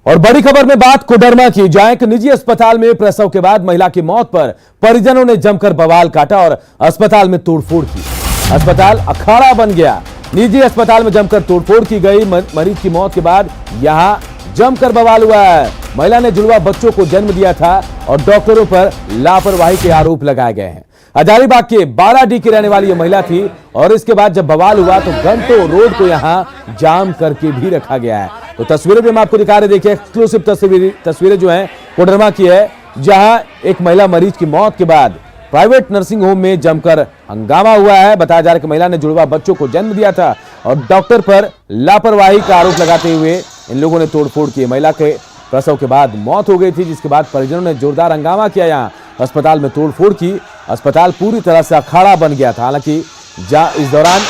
और बड़ी खबर में बात कोडरमा की, जहां एक निजी अस्पताल में प्रसव के बाद महिला की मौत पर परिजनों ने जमकर बवाल काटा और अस्पताल में तोड़फोड़ की। अस्पताल अखाड़ा बन गया। निजी अस्पताल में जमकर तोड़फोड़ की गई। मरीज की मौत के बाद यहां जमकर बवाल हुआ है। महिला ने जुड़वा बच्चों को जन्म दिया था और डॉक्टरों पर लापरवाही के आरोप लगाए गए हैं। हजारीबाग के 12D की रहने वाली यह महिला थी और इसके बाद जब बवाल हुआ तो घंटों रोड को यहां जाम करके भी रखा गया है। तो तस्वीरें भी हम आपको दिखा रहे, देखिए एक्सक्लूसिव तस्वीरें जो हैं कोडरमा की है, जहां एक महिला मरीज की मौत के बाद प्राइवेट नर्सिंग होम में जमकर हंगामा हुआ है। बताया जा रहा है कि महिला ने जुड़वा बच्चों को जन्म दिया था और डॉक्टर पर लापरवाही का आरोप लगाते हुए इन लोगों ने तोड़फोड़ की। महिला के प्रसव के बाद मौत हो गई थी, जिसके बाद परिजनों ने जोरदार हंगामा किया। यहाँ अस्पताल में तोड़फोड़ की। अस्पताल पूरी तरह से अखाड़ा बन गया था। हालांकि इस दौरान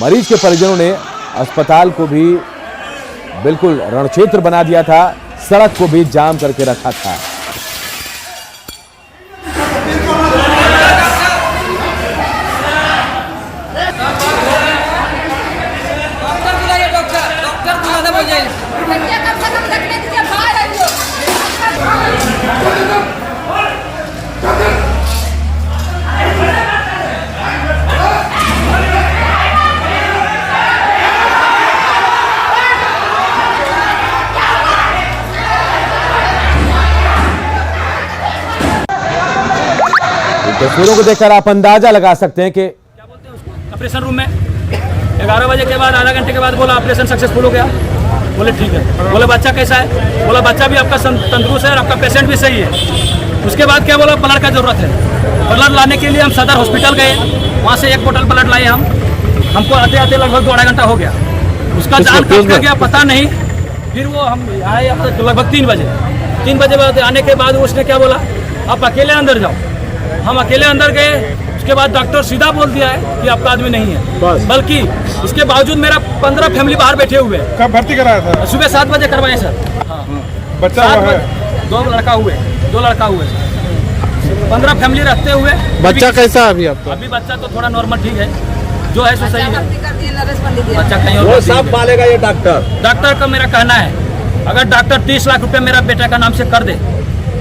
मरीज के परिजनों ने अस्पताल को भी बिल्कुल रणक्षेत्र बना दिया था, सड़क को भी जाम करके रखा था। तस्वीरों को देखकर आप अंदाजा लगा सकते हैं कि क्या बोलते हैं उसको, ऑपरेशन रूम में 11 बजे के बाद आधा घंटे के बाद बोला ऑपरेशन सक्सेसफुल हो गया। बोले ठीक है। बोले बच्चा कैसा है? बोला बच्चा भी आपका तंदुरुस्त है और आपका पेशेंट भी सही है। उसके बाद क्या बोला, ब्लड का जरूरत है। ब्लड लाने के लिए हम सदर हॉस्पिटल गए, वहाँ से 1 बोतल ब्लड लाए हमको आते आते लगभग 2-2.5 घंटा हो गया। उसका जान कब कर गया पता नहीं। फिर वो हम आए लगभग 3 बजे बाद आने के बाद उसने क्या बोला, आप अकेले अंदर जाओ। हम अकेले अंदर गए। उसके बाद डॉक्टर सीधा बोल दिया है कि आपका आदमी नहीं है, बल्कि इसके बावजूद मेरा 15 फैमिली बाहर बैठे हुए हैं। कब भर्ती कराया था? सुबह 7 बजे करवाए सर। हाँ। बच्चा हुआ है? 2 लड़का हुए 15 फैमिली रखते हुए। बच्चा कैसा है अभी आपका? अभी बच्चा तो थोड़ा नॉर्मल ठीक है, जो है सो सही है। बच्चा कहीं वो सब पालेगा ये डॉक्टर का मेरा कहना है, अगर डॉक्टर 30 लाख रुपए मेरा बेटा का नाम से कर दे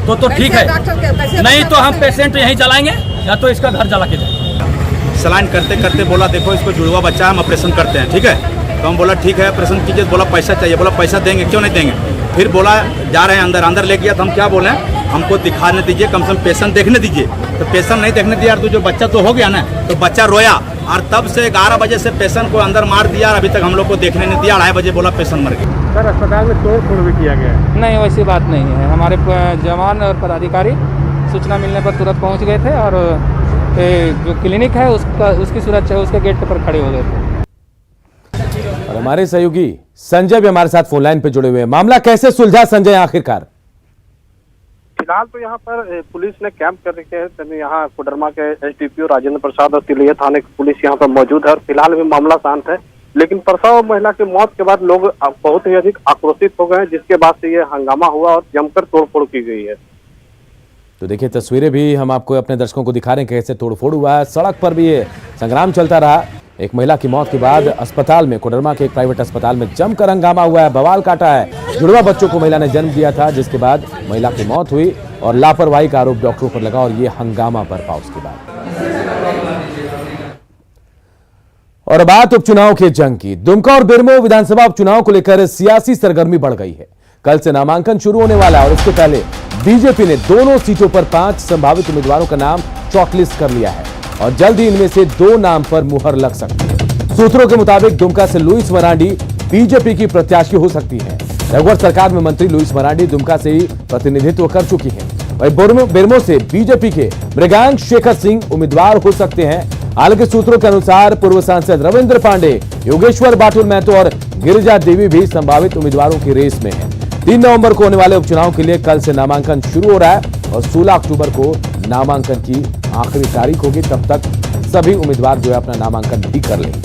तो ठीक है, नहीं तो हम पेशेंट यहीं चलाएंगे या तो इसका घर जला के जाए। सलाइन करते करते बोला देखो इसको जुड़वा बच्चा हम ऑपरेशन करते हैं, ठीक है। तो हम बोला ठीक है ऑपरेशन कीजिए। बोला पैसा चाहिए। बोला पैसा देंगे, क्यों नहीं देंगे। फिर बोला जा रहे हैं अंदर ले गया। तो हम क्या बोले, हमको दिखाने दीजिए, कम से कम पेशेंट देखने दीजिए। तो पेशेंट नहीं देखने दिया तो जो बच्चा तो हो गया ना, तो बच्चा रोया और तब से 11 बजे से पेशेंट को अंदर मार दिया और अभी तक हम लोग को देखने नहीं दिया। 2:30 बजे बोला पेशेंट मर गया। सर अस्पताल में तोड़-फोड़ भी किया गया है? नहीं, वैसी बात नहीं है। हमारे जवान और पदाधिकारी सूचना मिलने पर तुरंत पहुंच गए थे और जो क्लिनिक है उसकी सुरक्षा उसके गेट पर खड़े हो गए थे। और हमारे सहयोगी संजय भी हमारे साथ फोन लाइन पे जुड़े हुए हैं। मामला कैसे सुलझा संजय आखिरकार? फिलहाल तो यहाँ पर पुलिस ने कैंप कर रखे है। यहाँ कोडरमा के एसडीपीओ राजेंद्र प्रसाद और तिलैया थाने की पुलिस यहाँ पर मौजूद है और फिलहाल भी मामला शांत है। लेकिन प्रसव महिला की मौत के बाद लोग बहुत ही अधिक आक्रोशित हो गए, जिसके बाद से ये हंगामा हुआ और जमकर तोड़फोड़ की गई है। तो देखिए तस्वीरें भी हम आपको अपने दर्शकों को दिखा रहे हैं कैसे तोड़फोड़ हुआ है। सड़क पर भी ये संग्राम चलता रहा। एक महिला की मौत के बाद अस्पताल में, कोडरमा के एक प्राइवेट अस्पताल में जमकर हंगामा हुआ है, बवाल काटा है। जुड़वा बच्चों को महिला ने जन्म दिया था, जिसके बाद महिला की मौत हुई और लापरवाही का आरोप डॉक्टरों पर लगा और ये हंगामा बरपा उसके बाद। और बात उपचुनाव के जंग की। दुमका और बेरमो विधानसभा उपचुनाव को लेकर सियासी सरगर्मी बढ़ गई है। कल से नामांकन शुरू होने वाला है और इसके पहले बीजेपी ने दोनों सीटों पर 5 संभावित उम्मीदवारों का नाम शॉर्टलिस्ट कर लिया है और जल्द ही इनमें से 2 नाम पर मुहर लग सकती है। सूत्रों के मुताबिक दुमका से लुइस मरांडी बीजेपी की प्रत्याशी हो सकती है। रघुवर सरकार में मंत्री लुइस मरांडी दुमका से ही प्रतिनिधित्व कर चुकी है। वहीं बेरमो से बीजेपी के मृगांक शेखर सिंह उम्मीदवार हो सकते हैं। हालांकि सूत्रों के अनुसार पूर्व सांसद रविंद्र पांडे, योगेश्वर बाटुल महतो और गिरिजा देवी भी संभावित उम्मीदवारों की रेस में हैं। 3 नवंबर को होने वाले उपचुनाव के लिए कल से नामांकन शुरू हो रहा है और 16 अक्टूबर को नामांकन की आखिरी तारीख होगी। तब तक सभी उम्मीदवार जो है अपना नामांकन भी कर लेंगे।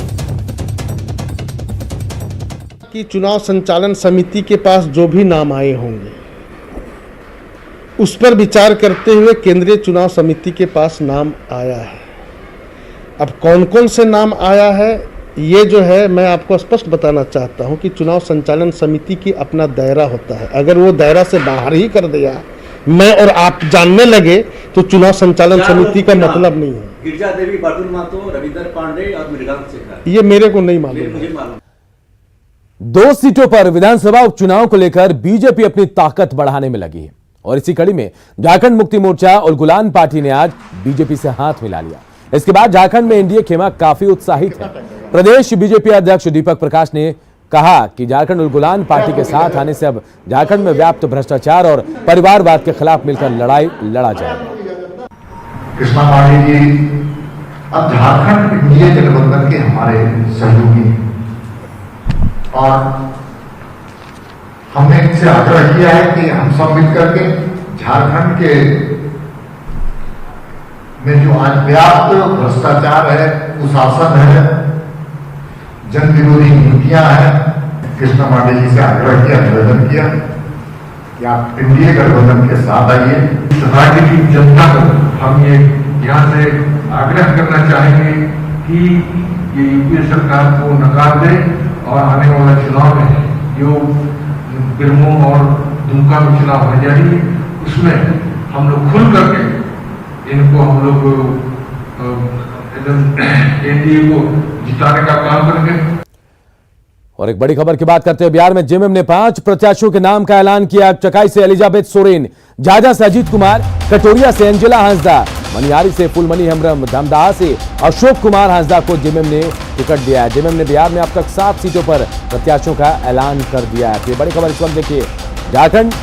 कि चुनाव संचालन समिति के पास जो भी नाम आए होंगे उस पर विचार करते हुए केंद्रीय चुनाव समिति के पास नाम आया है। अब कौन कौन से नाम आया है ये जो है मैं आपको स्पष्ट बताना चाहता हूं कि चुनाव संचालन समिति की अपना दायरा होता है। अगर वो दायरा से बाहर ही कर दिया, मैं और आप जानने लगे, तो चुनाव संचालन समिति का मतलब नहीं है। गिरजा देवी, बादुल महतो, रविंदर पांडे और मृगांक शेखर, ये मेरे को नहीं मालूम मुझे है। मालूम। 2 सीटों पर विधानसभा उपचुनाव को लेकर बीजेपी अपनी ताकत बढ़ाने में लगी है और इसी कड़ी में झारखंड मुक्ति मोर्चा उलगुलान पार्टी ने आज बीजेपी से हाथ मिला लिया। इसके बाद झारखंड में एनडीए खेमा काफी उत्साहित है। प्रदेश बीजेपी अध्यक्ष दीपक प्रकाश ने कहा कि झारखंड उलगुलान पार्टी के साथ आने से अब झारखंड में व्याप्त भ्रष्टाचार और परिवारवाद के खिलाफ मिलकर लड़ाई लड़ा जाएगा। कृष्णा पांडे जी अब झारखंड एनडीए गठबंधन के हमारे सहयोगी हैं और हमने इनसे आग्रह किया है कि हम सब मिलकर के झारखंड के में जो आज व्याप्त भ्रष्टाचार है, कुशासन है, जन विरोधी नीतियां हैं, कृष्णा पांडे जी से आग्रह किया, निवेदन किया कि आप एनडीए गठबंधन के साथ आइए। राज्य की जनता को हम ये यहाँ से आग्रह करना चाहेंगे कि ये यूपीए सरकार को नकार दे और आने वाला चुनाव में जो बिरमो और दुमका में चुनाव हो जाएगी, उसमें हम लोग खुल करके इनको हम लोग एनडीए को जिताने का काम करेंगे। और एक बड़ी खबर की बात करते हुए बिहार में जेएमएम ने 5 प्रत्याशियों के नाम का ऐलान किया। चकाई से एलिजाबेथ सोरेन, झाझा से अजीत कुमार, कटोरिया से एंजेला हांसदा, मनियारी से फुलमनी हेम्ब्रम, धमदाहा से अशोक कुमार हांसदा को जेएमएम ने टिकट दिया है। जेएमएम ने बिहार में अब तक 7 सीटों पर प्रत्याशियों का ऐलान कर दिया है। तो ये बड़ी खबर इस वक्त देखिए, झारखंड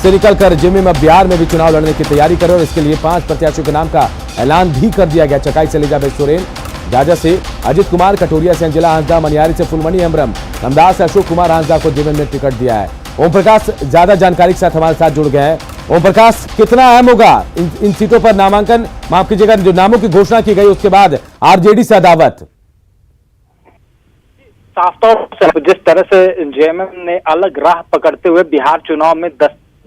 से निकलकर जेएमएम अब बिहार में भी चुनाव लड़ने की तैयारी करे और इसके लिए 5 प्रत्याशियों के नाम का ऐलान भी कर दिया गया। चकाई से एलिजाबेथ सोरेन, झाझा से अजीत कुमार, कटोरिया से अंजला हांसदा, मनियारी से फुलमनी हेम्ब्रम, धमदाहा से अशोक कुमार हांसदा को जेएमएम ने टिकट दिया है। ओम प्रकाश ज्यादा जानकारी के साथ हमारे साथ जुड़ गए हैं। ओम प्रकाश, कितना अहम होगा इन सीटों पर नामांकन, माफ कीजिएगा, जो नामों की घोषणा की गई उसके बाद आरजेडी से अदावत? साफ तौर से जिस तरह से जेएमएम ने अलग राह पकड़ते हुए बिहार चुनाव में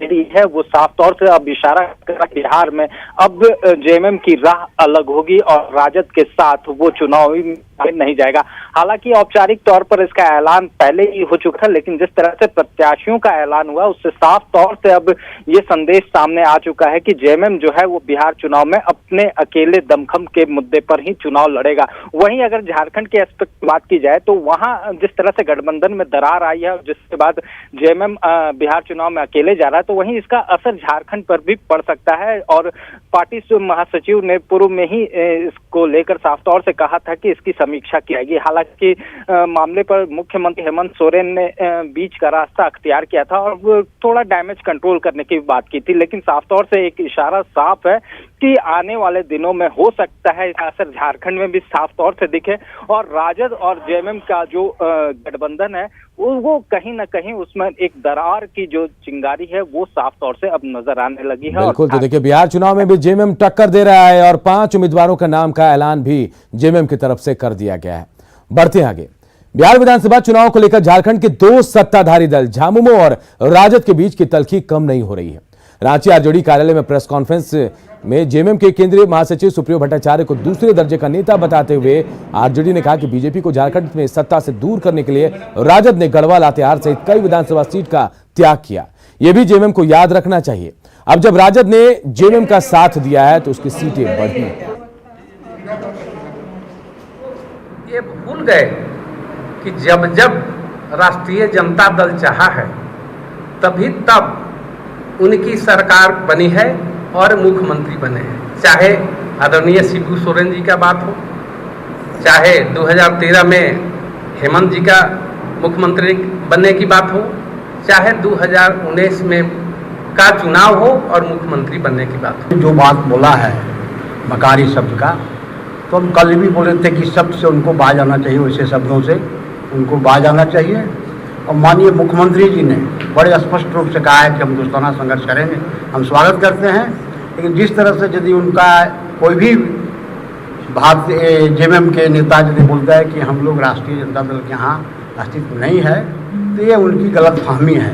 है, वो साफ तौर से अब इशारा कर रहा है बिहार में अब जेएमएम की राह अलग होगी और राजद के साथ वो चुनावी में नहीं जाएगा। हालांकि औपचारिक तौर पर इसका ऐलान पहले ही हो चुका है, लेकिन जिस तरह से प्रत्याशियों का ऐलान हुआ उससे साफ तौर से अब ये संदेश सामने आ चुका है कि जेएमएम जो है वो बिहार चुनाव में अपने अकेले दमखम के मुद्दे पर ही चुनाव लड़ेगा। वहीं अगर झारखंड के एस्पेक्ट की बात की जाए तो वहां जिस तरह से गठबंधन में दरार आई है, जिसके बाद जेएमएम बिहार चुनाव में अकेले जा रहा है, तो वहीं इसका असर झारखंड पर भी पड़ सकता है। और पार्टी महासचिव ने पूर्व में ही इसको लेकर साफ तौर से कहा था कि इसकी समीक्षा की जाएगी। हालांकि मामले पर मुख्यमंत्री हेमंत सोरेन ने बीच का रास्ता अख्तियार किया था और थोड़ा डैमेज कंट्रोल करने की बात की थी, लेकिन साफ तौर से एक इशारा साफ है कि आने वाले दिनों में हो सकता है इसका असर झारखंड में भी साफ तौर से दिखे और राजद और जेएमएम का जो गठबंधन है वो कहीं ना कहीं उसमें एक दरार की जो चिंगारी है वो साफ तौर से अब नजर आने लगी है। बिल्कुल, तो देखिए बिहार चुनाव में भी जेएमएम टक्कर दे रहा है और 5 उम्मीदवारों का नाम का ऐलान भी जेएमएम की तरफ से कर दिया गया है। बढ़ते आगे, बिहार विधानसभा चुनाव को लेकर झारखंड के 2 सत्ताधारी दल झामुमो और राजद के बीच की तल्खी कम नहीं हो रही है। रांची आरजेडी कार्यालय में प्रेस कॉन्फ्रेंस में जेएमएम के केंद्रीय महासचिव सुप्रियो भट्टाचार्य को दूसरे दर्जे का नेता बताते हुए आरजेडी ने कहा कि बीजेपी को झारखंड में सत्ता से दूर करने के लिए राजद ने गढ़वा, लातेहार सहित कई विधानसभा सीट का त्याग किया। यह भी जेएमएम को याद रखना चाहिए। अब जब राजद ने जेएमएम का साथ दिया है तो उसकी सीटें बढ़ी। ये भूल गए कि जब जब राष्ट्रीय जनता दल चाहा है तभी तब उनकी सरकार बनी है और मुख्यमंत्री बने हैं। चाहे आदरणीय शिबू सोरेन जी का बात हो, चाहे 2013 में हेमंत जी का मुख्यमंत्री बनने की बात हो, चाहे 2019 में का चुनाव हो और मुख्यमंत्री बनने की बात हो। जो बात बोला है मकारी शब्द का, तो हम कल भी बोले थे कि शब्द से उनको बाज जाना चाहिए, वैसे शब्दों से उनको बाज जाना चाहिए। और माननीय मुख्यमंत्री जी ने बड़े स्पष्ट रूप से कहा है कि हम दोस्ताना संघर्ष करेंगे, हम स्वागत करते हैं। लेकिन जिस तरह से यदि उनका कोई भी भारतीय जेएमएम के नेता यदि बोलता है कि हम लोग राष्ट्रीय जनता दल के यहाँ अस्तित्व नहीं है, तो ये उनकी गलतफहमी है।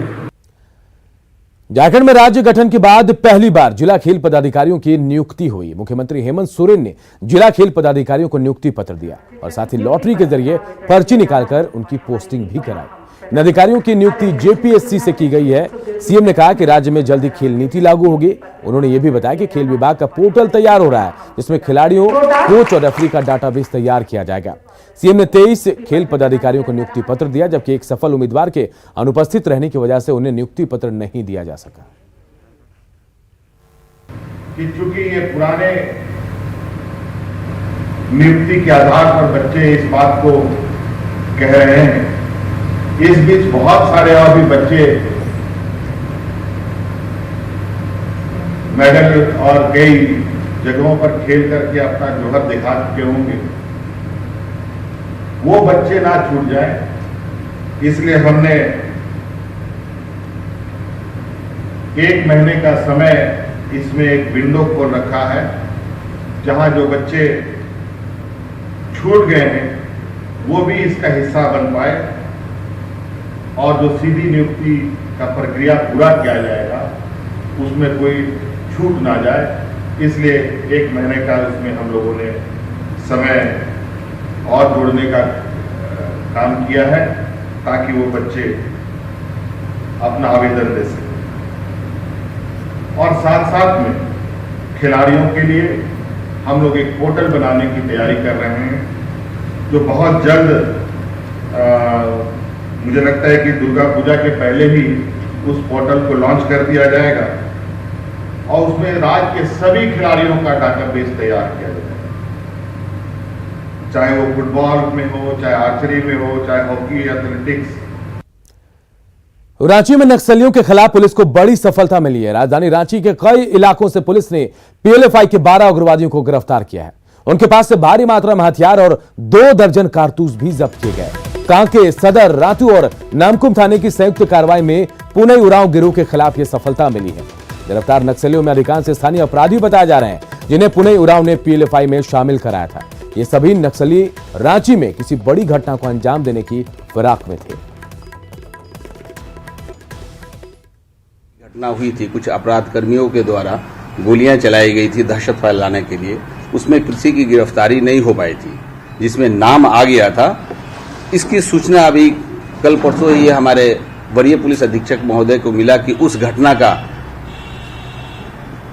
झारखंड में राज्य गठन के बाद पहली बार जिला खेल पदाधिकारियों की नियुक्ति हुई। मुख्यमंत्री हेमंत सोरेन ने जिला खेल पदाधिकारियों को नियुक्ति पत्र दिया और साथ ही लॉटरी के जरिए पर्ची निकालकर उनकी पोस्टिंग भी कराई। इन अधिकारियों की नियुक्ति जेपीएससी से की गई है। सीएम ने कहा कि राज्य में जल्दी खेल नीति लागू होगी। उन्होंने ये भी बताया कि खेल विभाग का पोर्टल तैयार हो रहा है, जिसमें खिलाड़ियों, कोच और रेफरी का डाटाबेस तैयार किया जाएगा। सीएम ने 23 खेल पदाधिकारियों को नियुक्ति पत्र दिया, जबकि एक सफल उम्मीदवार के अनुपस्थित रहने की वजह से उन्हें नियुक्ति पत्र नहीं दिया जा सका। कि चूंकि ये पुराने नियुक्ति के आधार पर बच्चे इस बात को कह रहे हैं, इस बीच बहुत सारे और भी बच्चे मेडल और कई जगहों पर खेल करके अपना जौहर दिखा चुके होंगे। वो बच्चे ना छूट जाए, इसलिए हमने 1 महीने का समय इसमें एक विंडो खोल रखा है, जहां जो बच्चे छूट गए हैं वो भी इसका हिस्सा बन पाए और जो सीधी नियुक्ति का प्रक्रिया पूरा किया जाएगा उसमें कोई छूट ना जाए। इसलिए 1 महीने का उसमें हम लोगों ने समय और जोड़ने का काम किया है, ताकि वो बच्चे अपना आवेदन दे सकें। और साथ साथ में खिलाड़ियों के लिए हम लोग एक पोर्टल बनाने की तैयारी कर रहे हैं, जो बहुत जल्द मुझे लगता है कि दुर्गा पूजा के पहले ही उस पोर्टल को लॉन्च कर दिया जाएगा और उसमें राज्य के सभी खिलाड़ियों का डाटाबेस तैयार किया जाएगा, चाहे वो फुटबॉल में हो, चाहे आर्चरी में हो, चाहे हॉकी, एथलेटिक्स। रांची में नक्सलियों के खिलाफ पुलिस को बड़ी सफलता मिली है। राजधानी रांची के कई इलाकों से पुलिस ने पीएलएफआई के 12 उग्रवादियों को गिरफ्तार किया है। उनके पास से भारी मात्रा में हथियार और 2 दर्जन कारतूस भी जब्त किए गए। कांके, सदर, रातू और नामकुम थाने की संयुक्त कार्रवाई में पुणे उरांव गिरोह के खिलाफ यह सफलता मिली है। गिरफ्तार नक्सलियों में अधिकांश स्थानीय अपराधी बताए जा रहे हैं, जिन्हें पुणे उरांव ने पीएलएफआई में शामिल कराया था। ये सभी नक्सली रांची में किसी बड़ी घटना को अंजाम देने की फिराक में थे। घटना हुई थी, कुछ अपराध कर्मियों के द्वारा गोलियां चलाई गई थी दहशत फैलाने के लिए। उसमें किसी की गिरफ्तारी नहीं हो पाई थी, जिसमें नाम आ गया था। इसकी सूचना अभी कल परसों ही हमारे वरीय पुलिस अधीक्षक महोदय को मिला कि उस घटना का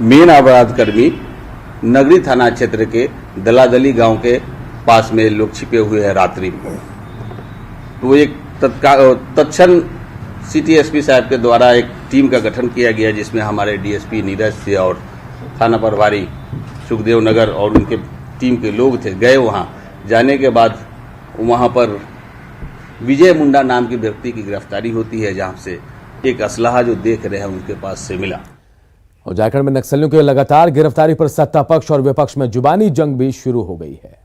मेन अपराध कर्मी नगरी थाना क्षेत्र के दलादली गांव के पास में लोग छिपे हुए हैं रात्रि में। तो एक तत्क्षण सिटी एसपी साहब के द्वारा एक टीम का गठन किया गया, जिसमें हमारे डीएसपी नीरज से और थाना प्रभारी सुखदेव नगर और उनके टीम के लोग थे। गए वहां, जाने के बाद वहां पर विजय मुंडा नाम के व्यक्ति की गिरफ्तारी होती है, जहां से एक असलहा जो देख रहे हैं उनके पास से मिला। और झारखंड में नक्सलियों की लगातार गिरफ्तारी पर सत्ता पक्ष और विपक्ष में जुबानी जंग भी शुरू हो गई है।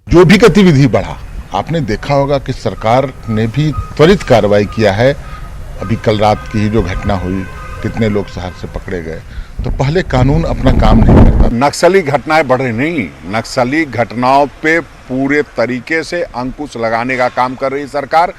जो भी गतिविधि बढ़ा, आपने देखा होगा कि सरकार ने भी त्वरित कार्रवाई किया है। अभी कल रात की ही जो घटना हुई, कितने लोग शहर से पकड़े गए। तो पहले कानून अपना काम नहीं करता। नक्सली घटनाएं बढ़ रही नहीं, नक्सली घटनाओं पे पूरे तरीके से अंकुश लगाने का काम कर रही सरकार।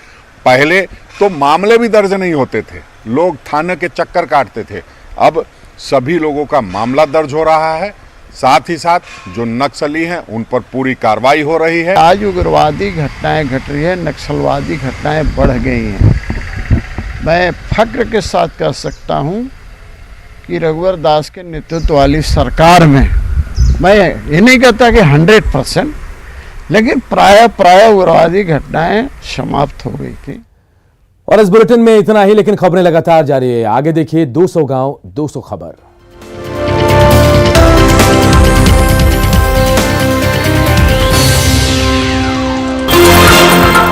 पहले तो मामले भी दर्ज नहीं होते थे, लोग थाने के चक्कर काटते थे। अब सभी लोगों का मामला दर्ज हो रहा है, साथ ही साथ जो नक्सली हैं उन पर पूरी कार्रवाई हो रही है। आज उग्रवादी घटनाएं घट रही है, नक्सलवादी घटनाएं बढ़ गई हैं। मैं फक्र के साथ कह सकता हूं कि रघुवर दास के नेतृत्व वाली सरकार में, मैं ये नहीं कहता कि 100%, लेकिन प्राय उग्रवादी घटनाएं समाप्त हो गई थी। और इस बुलेटिन में इतना ही, लेकिन खबरें लगातार जारी है। आगे देखिए 200 गांव 200 खबर।